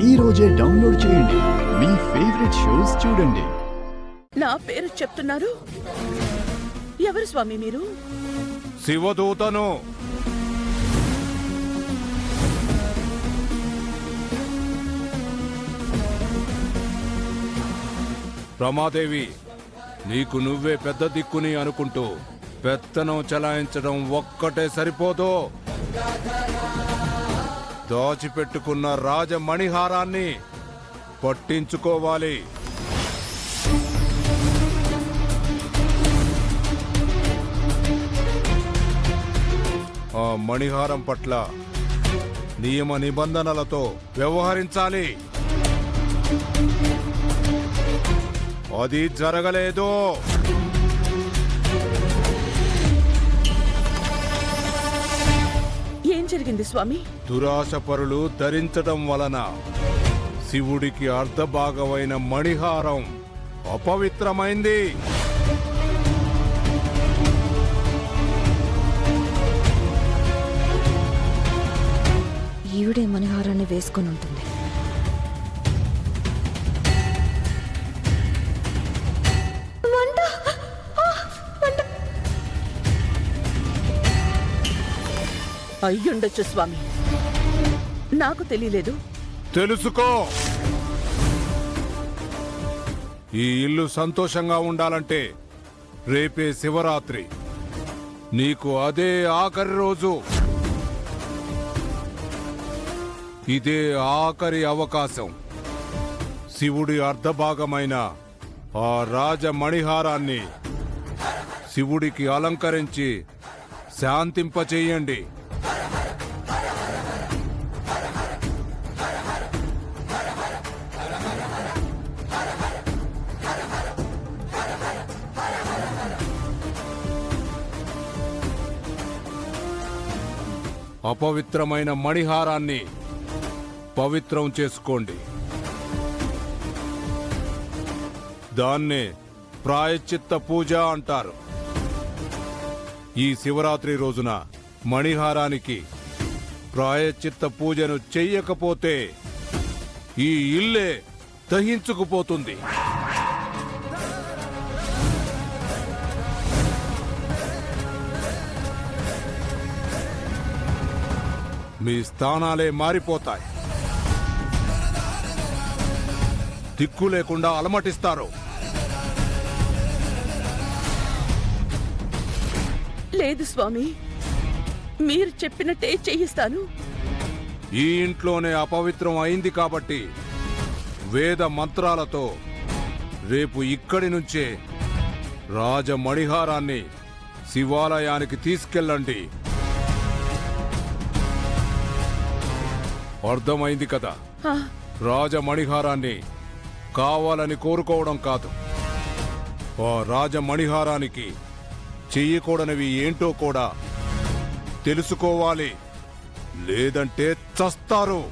ఈ రోజే డౌన్లోడ్ చేయండి. మీ ఫేవరెట్ షోస్ చూడండి. నా పేరు చెప్తున్నారు. ఎవరు స్వామి మీరు? శివదూతను. రమాదేవి, నీకు నువ్వే పెద్ద దిక్కుని అనుకుంటూ పెత్తనం చలాయించడం ఒక్కటే సరిపోదు. దాచిపెట్టుకున్న రాజమణిహారాన్ని పట్టించుకోవాలి. ఆ మణిహారం పట్ల నియమ నిబంధనలతో వ్యవహరించాలి. అది జరగలేదు. ఏం జరిగింది స్వామి? దురాశపరులు ధరించడం వలన శివుడికి అర్ధభాగమైన మణిహారం అపవిత్రమైంది. ఈవిడే మణిహారాన్ని వేసుకొని ఉంటుంది. అయ్యుండొచ్చు స్వామి, నాకు తెలియలేదు. తెలుసుకో. ఈ ఇల్లు సంతోషంగా ఉండాలంటే రేపే శివరాత్రి. నీకు అదే ఆఖరి రోజు. ఇదే ఆఖరి అవకాశం. శివుడి అర్ధభాగమైన ఆ రాజమణిహారాన్ని శివుడికి అలంకరించి శాంతింపచేయండి. అపవిత్రమైన మణిహారాన్ని పవిత్రం చేసుకోండి. దాన్నే ప్రాయశ్చిత్త పూజ అంటారు. ఈ శివరాత్రి రోజున మణిహారానికి ప్రాయశ్చిత్త పూజను చెయ్యకపోతే ఈ ఇల్లే దహించుకుపోతుంది. మీ స్థానాలే మారిపోతాయి. దిక్కు లేకుండా అలమటిస్తారు. లేదు స్వామి, మీరు చెప్పినట్టే చేయిస్తాను. ఈ ఇంట్లోనే అపవిత్రం అయింది కాబట్టి వేద మంత్రాలతో రేపు ఇక్కడి నుంచే రాజమణిహారాన్ని శివాలయానికి తీసుకెళ్ళండి. అర్థమైంది కదా? రాజమణిహారాన్ని కావాలని కోరుకోవడం కాదు. ఆ రాజమణిహారానికి చెయ్యకూడనివి ఏంటో కూడా తెలుసుకోవాలి. లేదంటే చస్తారు.